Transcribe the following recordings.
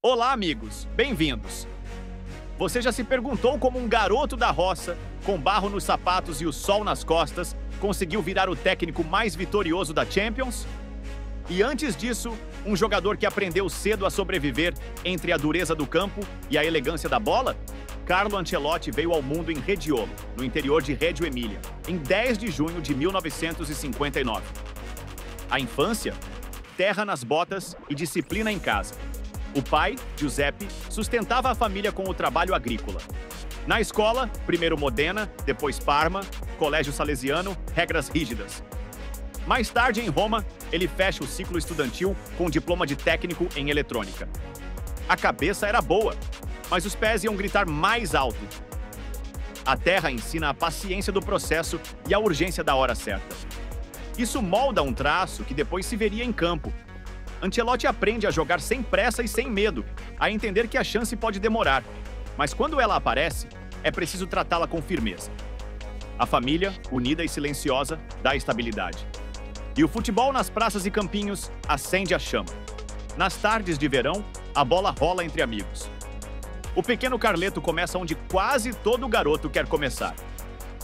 Olá, amigos! Bem-vindos! Você já se perguntou como um garoto da roça, com barro nos sapatos e o sol nas costas, conseguiu virar o técnico mais vitorioso da Champions? E antes disso, um jogador que aprendeu cedo a sobreviver entre a dureza do campo e a elegância da bola? Carlo Ancelotti veio ao mundo em Rediolo, no interior de Reggio Emília, em 10 de junho de 1959. A infância? Terra nas botas e disciplina em casa. O pai, Giuseppe, sustentava a família com o trabalho agrícola. Na escola, primeiro Modena, depois Parma, colégio salesiano, regras rígidas. Mais tarde, em Roma, ele fecha o ciclo estudantil com um diploma de técnico em eletrônica. A cabeça era boa, mas os pés iam gritar mais alto. A terra ensina a paciência do processo e a urgência da hora certa. Isso molda um traço que depois se veria em campo. Ancelotti aprende a jogar sem pressa e sem medo, a entender que a chance pode demorar, mas quando ela aparece, é preciso tratá-la com firmeza. A família, unida e silenciosa, dá estabilidade. E o futebol nas praças e campinhos acende a chama. Nas tardes de verão, a bola rola entre amigos. O pequeno Carleto começa onde quase todo garoto quer começar,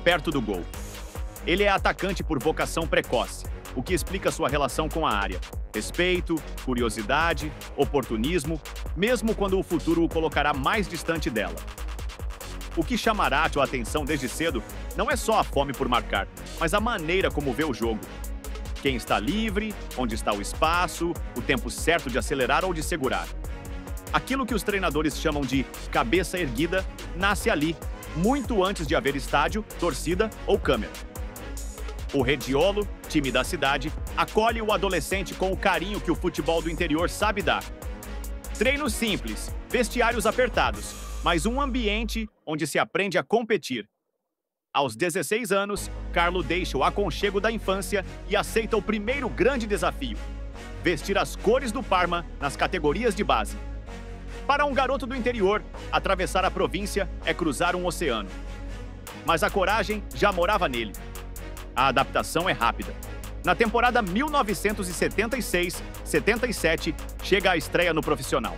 perto do gol. Ele é atacante por vocação precoce, o que explica sua relação com a área. Respeito, curiosidade, oportunismo, mesmo quando o futuro o colocará mais distante dela. O que chamará a tua atenção desde cedo não é só a fome por marcar, mas a maneira como vê o jogo. Quem está livre, onde está o espaço, o tempo certo de acelerar ou de segurar. Aquilo que os treinadores chamam de cabeça erguida nasce ali, muito antes de haver estádio, torcida ou câmera. O Rediolo, time da cidade, acolhe o adolescente com o carinho que o futebol do interior sabe dar. Treinos simples, vestiários apertados, mas um ambiente onde se aprende a competir. Aos 16 anos, Carlo deixa o aconchego da infância e aceita o primeiro grande desafio: vestir as cores do Parma nas categorias de base. Para um garoto do interior, atravessar a província é cruzar um oceano. Mas a coragem já morava nele. A adaptação é rápida. Na temporada 1976-77, chega a estreia no profissional.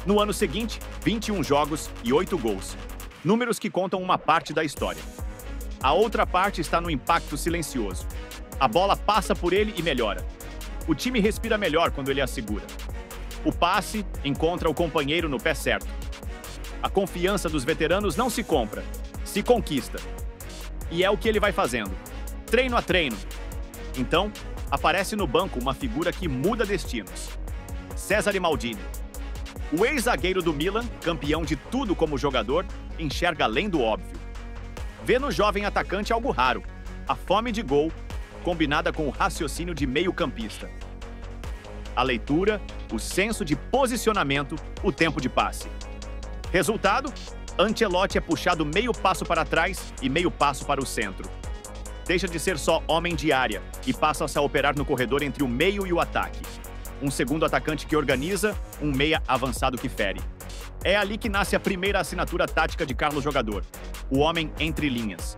No ano seguinte, 21 jogos e 8 gols. Números que contam uma parte da história. A outra parte está no impacto silencioso. A bola passa por ele e melhora. O time respira melhor quando ele a segura. O passe encontra o companheiro no pé certo. A confiança dos veteranos não se compra, se conquista. E é o que ele vai fazendo. Treino a treino. Então, aparece no banco uma figura que muda destinos. Cesare Maldini. O ex-zagueiro do Milan, campeão de tudo como jogador, enxerga além do óbvio. Vê no jovem atacante algo raro: a fome de gol, combinada com o raciocínio de meio-campista. A leitura, o senso de posicionamento, o tempo de passe. Resultado: Ancelotti é puxado meio passo para trás e meio passo para o centro. Deixa de ser só homem de área e passa-se a operar no corredor entre o meio e o ataque. Um segundo atacante que organiza, um meia avançado que fere. É ali que nasce a primeira assinatura tática de Carlo Jogador: o homem entre linhas.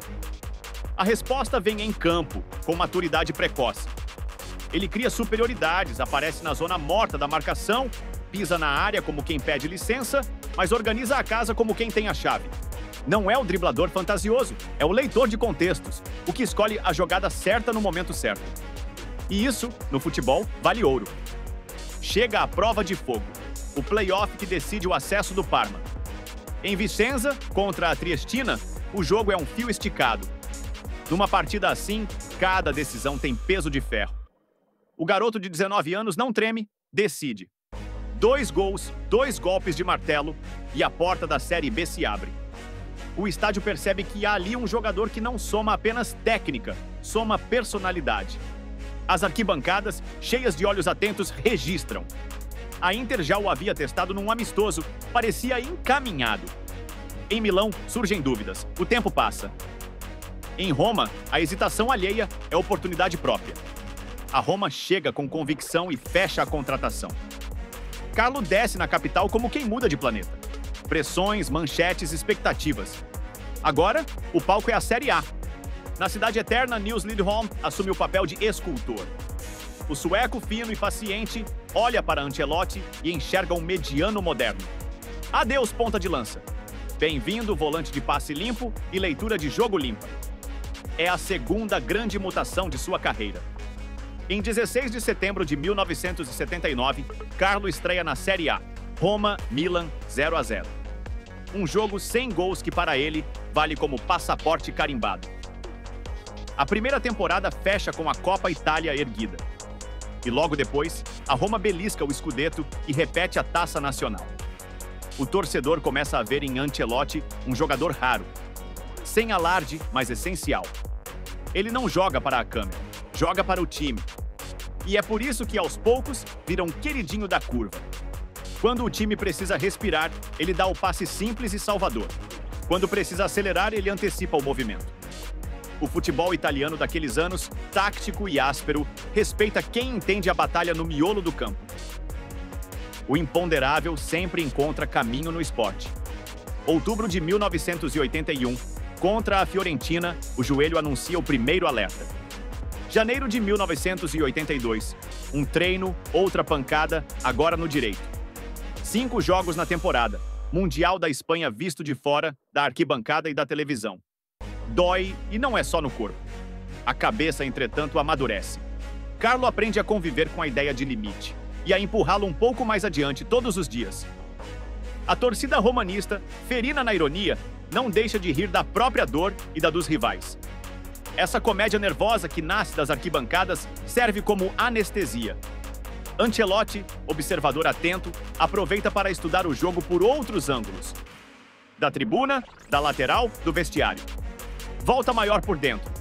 A resposta vem em campo, com maturidade precoce. Ele cria superioridades, aparece na zona morta da marcação, pisa na área como quem pede licença, mas organiza a casa como quem tem a chave. Não é o driblador fantasioso, é o leitor de contextos, o que escolhe a jogada certa no momento certo. E isso, no futebol, vale ouro. Chega a prova de fogo, o play-off que decide o acesso do Parma. Em Vicenza, contra a Triestina, o jogo é um fio esticado. Numa partida assim, cada decisão tem peso de ferro. O garoto de 19 anos não treme, decide. 2 gols, 2 golpes de martelo e a porta da Série B se abre. O estádio percebe que há ali um jogador que não soma apenas técnica, soma personalidade. As arquibancadas, cheias de olhos atentos, registram. A Inter já o havia testado num amistoso, parecia encaminhado. Em Milão, surgem dúvidas, o tempo passa. Em Roma, a hesitação alheia é oportunidade própria. A Roma chega com convicção e fecha a contratação. Carlo desce na capital como quem muda de planeta. Pressões, manchetes, expectativas. Agora, o palco é a Série A. Na cidade eterna, Nils Lidholm assume o papel de escultor. O sueco, fino e paciente, olha para Ancelotti e enxerga um mediano moderno. Adeus, ponta de lança. Bem-vindo, volante de passe limpo e leitura de jogo limpa. É a segunda grande mutação de sua carreira. Em 16 de setembro de 1979, Carlo estreia na Série A, Roma-Milan 0-0. Um jogo sem gols que para ele vale como passaporte carimbado. A primeira temporada fecha com a Copa Itália erguida. E logo depois, a Roma belisca o Scudetto e repete a Taça Nacional. O torcedor começa a ver em Ancelotti um jogador raro, sem alarde, mas essencial. Ele não joga para a câmera, joga para o time. E é por isso que, aos poucos, vira um queridinho da curva. Quando o time precisa respirar, ele dá o passe simples e salvador. Quando precisa acelerar, ele antecipa o movimento. O futebol italiano daqueles anos, tático e áspero, respeita quem entende a batalha no miolo do campo. O imponderável sempre encontra caminho no esporte. Outubro de 1981, contra a Fiorentina, o joelho anuncia o primeiro alerta. Janeiro de 1982, um treino, outra pancada, agora no direito. 5 jogos na temporada, Mundial da Espanha visto de fora, da arquibancada e da televisão. Dói e não é só no corpo. A cabeça, entretanto, amadurece. Carlo aprende a conviver com a ideia de limite e a empurrá-lo um pouco mais adiante todos os dias. A torcida romanista, ferina na ironia, não deixa de rir da própria dor e da dos rivais. Essa comédia nervosa que nasce das arquibancadas serve como anestesia. Ancelotti, observador atento, aproveita para estudar o jogo por outros ângulos. Da tribuna, da lateral, do vestiário. Volta maior por dentro.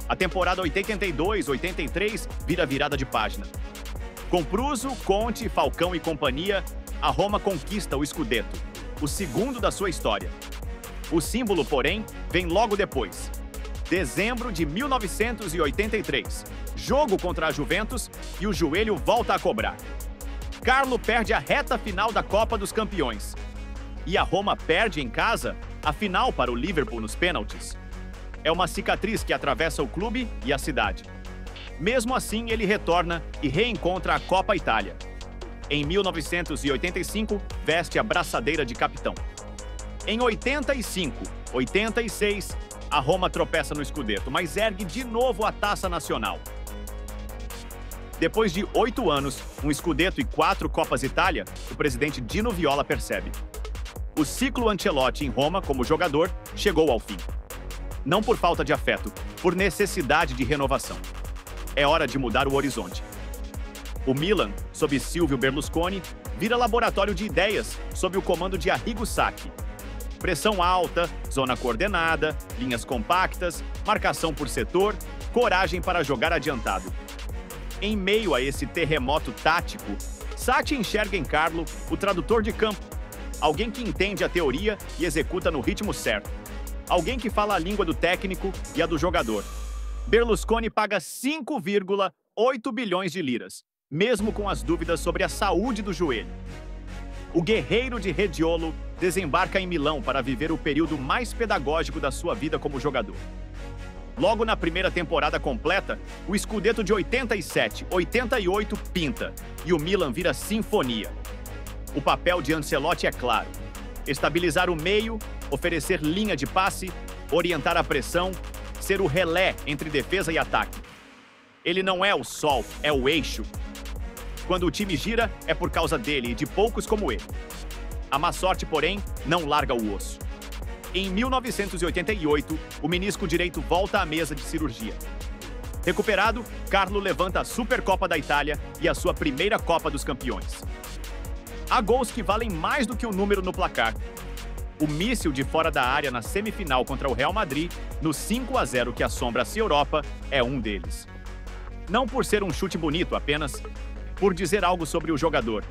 A temporada 82-83 vira virada de página. Com Pruso, Conte, Falcão e companhia, a Roma conquista o Scudetto, o segundo da sua história. O símbolo, porém, vem logo depois. Dezembro de 1983. Jogo contra a Juventus e o joelho volta a cobrar. Carlo perde a reta final da Copa dos Campeões. E a Roma perde em casa a final para o Liverpool nos pênaltis. É uma cicatriz que atravessa o clube e a cidade. Mesmo assim, ele retorna e reencontra a Copa Itália. Em 1985, veste a braçadeira de capitão. Em 85, 86, a Roma tropeça no Scudetto, mas ergue de novo a Taça Nacional. Depois de 8 anos, um Scudetto e 4 Copas Itália, o presidente Dino Viola percebe. O ciclo Ancelotti em Roma, como jogador, chegou ao fim. Não por falta de afeto, por necessidade de renovação. É hora de mudar o horizonte. O Milan, sob Silvio Berlusconi, vira laboratório de ideias sob o comando de Arrigo Sacchi. Pressão alta, zona coordenada, linhas compactas, marcação por setor, coragem para jogar adiantado. Em meio a esse terremoto tático, Sacchi enxerga em Carlo o tradutor de campo, alguém que entende a teoria e executa no ritmo certo. Alguém que fala a língua do técnico e a do jogador. Berlusconi paga 5,8 bilhões de liras, mesmo com as dúvidas sobre a saúde do joelho. O guerreiro de Rediolo desembarca em Milão para viver o período mais pedagógico da sua vida como jogador. Logo na primeira temporada completa, o Scudetto de 87, 88 pinta e o Milan vira sinfonia. O papel de Ancelotti é claro: estabilizar o meio, oferecer linha de passe, orientar a pressão, ser o relé entre defesa e ataque. Ele não é o sol, é o eixo. Quando o time gira, é por causa dele e de poucos como ele. A má sorte, porém, não larga o osso. Em 1988, o menisco direito volta à mesa de cirurgia. Recuperado, Carlo levanta a Supercopa da Itália e a sua primeira Copa dos Campeões. Há gols que valem mais do que o número no placar. O míssil de fora da área na semifinal contra o Real Madrid, no 5-0 que assombra a Europa, é um deles. Não por ser um chute bonito apenas, por dizer algo sobre o jogador.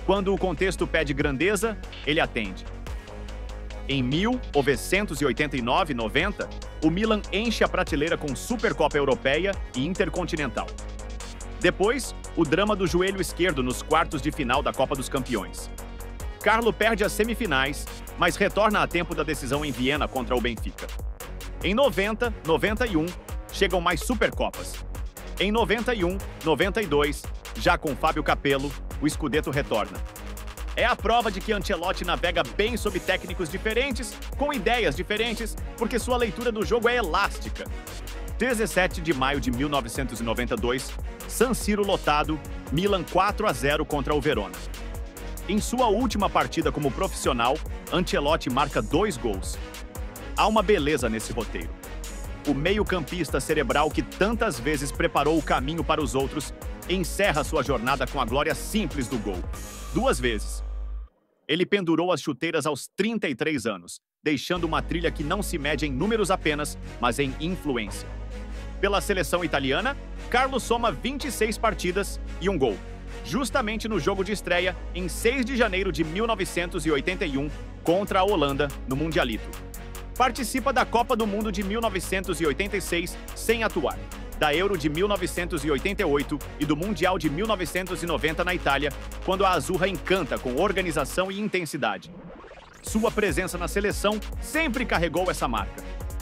Quando o contexto pede grandeza, ele atende. Em 1989-90, o Milan enche a prateleira com Supercopa Europeia e Intercontinental. Depois, o drama do joelho esquerdo nos quartos de final da Copa dos Campeões. Carlo perde as semifinais, mas retorna a tempo da decisão em Viena contra o Benfica. Em 90, 91, chegam mais Supercopas. Em 91, 92, já com Fábio Capello, o Scudetto retorna. É a prova de que Ancelotti navega bem sob técnicos diferentes, com ideias diferentes, porque sua leitura do jogo é elástica. 17 de maio de 1992, San Siro lotado, Milan 4-0 contra o Verona. Em sua última partida como profissional, Ancelotti marca 2 gols. Há uma beleza nesse roteiro. O meio-campista cerebral que tantas vezes preparou o caminho para os outros encerra sua jornada com a glória simples do gol. 2 vezes. Ele pendurou as chuteiras aos 33 anos, deixando uma trilha que não se mede em números apenas, mas em influência. Pela seleção italiana, Carlos soma 26 partidas e 1 gol, justamente no jogo de estreia em 6 de janeiro de 1981 contra a Holanda no Mundialito. Participa da Copa do Mundo de 1986 sem atuar, da Euro de 1988 e do Mundial de 1990 na Itália, quando a Azzurra encanta com organização e intensidade. Sua presença na seleção sempre carregou essa marca.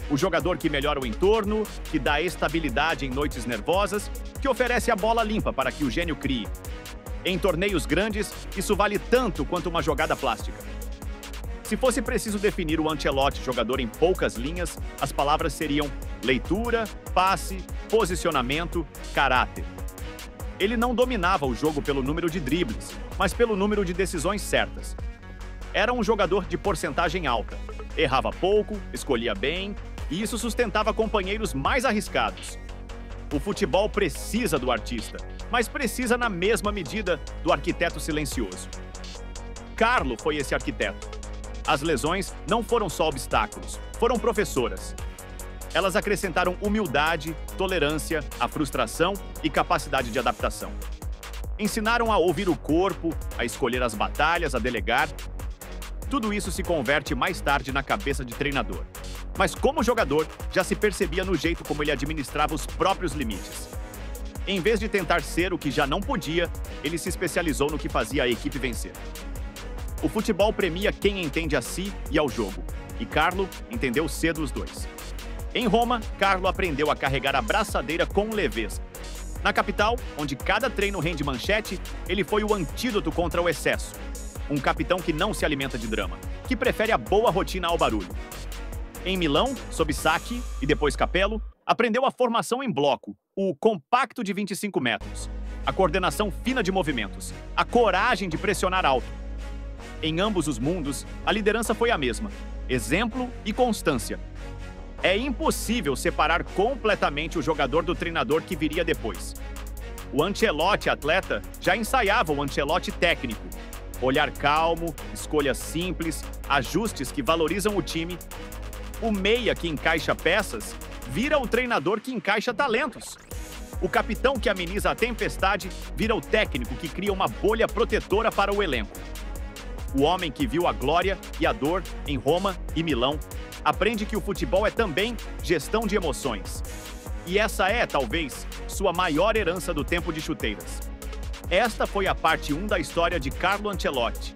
O jogador que melhora o entorno, que dá estabilidade em noites nervosas, que oferece a bola limpa para que o gênio crie. Em torneios grandes, isso vale tanto quanto uma jogada plástica. Se fosse preciso definir o Ancelotti jogador em poucas linhas, as palavras seriam leitura, passe, posicionamento, caráter. Ele não dominava o jogo pelo número de dribles, mas pelo número de decisões certas. Era um jogador de porcentagem alta. Errava pouco, escolhia bem, e isso sustentava companheiros mais arriscados. O futebol precisa do artista, mas precisa na mesma medida do arquiteto silencioso. Carlo foi esse arquiteto. As lesões não foram só obstáculos, foram professoras. Elas acrescentaram humildade, tolerância, a frustração e capacidade de adaptação. Ensinaram a ouvir o corpo, a escolher as batalhas, a delegar. Tudo isso se converte mais tarde na cabeça de treinador. Mas como jogador, já se percebia no jeito como ele administrava os próprios limites. Em vez de tentar ser o que já não podia, ele se especializou no que fazia a equipe vencer. O futebol premia quem entende a si e ao jogo, e Carlo entendeu cedo os dois. Em Roma, Carlo aprendeu a carregar a braçadeira com leveza. Na capital, onde cada treino rende manchete, ele foi o antídoto contra o excesso. Um capitão que não se alimenta de drama, que prefere a boa rotina ao barulho. Em Milão, sob Sacchi e depois Capello, aprendeu a formação em bloco, o compacto de 25 metros, a coordenação fina de movimentos, a coragem de pressionar alto. Em ambos os mundos, a liderança foi a mesma: exemplo e constância. É impossível separar completamente o jogador do treinador que viria depois. O Ancelotti atleta já ensaiava o Ancelotti técnico. Olhar calmo, escolhas simples, ajustes que valorizam o time. O meia que encaixa peças vira o treinador que encaixa talentos. O capitão que ameniza a tempestade vira o técnico que cria uma bolha protetora para o elenco. O homem que viu a glória e a dor em Roma e Milão aprende que o futebol é também gestão de emoções. E essa é, talvez, sua maior herança do tempo de chuteiras. Esta foi a parte 1 da história de Carlo Ancelotti.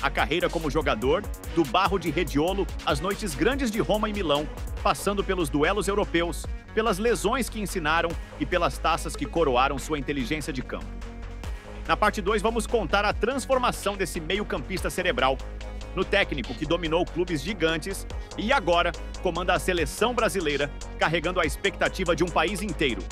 A carreira como jogador, do barro de Rediolo às noites grandes de Roma e Milão, passando pelos duelos europeus, pelas lesões que ensinaram e pelas taças que coroaram sua inteligência de campo. Na parte 2, vamos contar a transformação desse meio-campista cerebral no técnico que dominou clubes gigantes e agora comanda a seleção brasileira, carregando a expectativa de um país inteiro.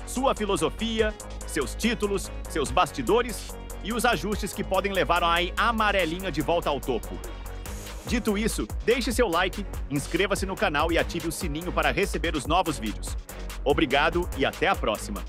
Sua filosofia, seus títulos, seus bastidores e os ajustes que podem levar a amarelinha de volta ao topo. Dito isso, deixe seu like, inscreva-se no canal e ative o sininho para receber os novos vídeos. Obrigado e até a próxima!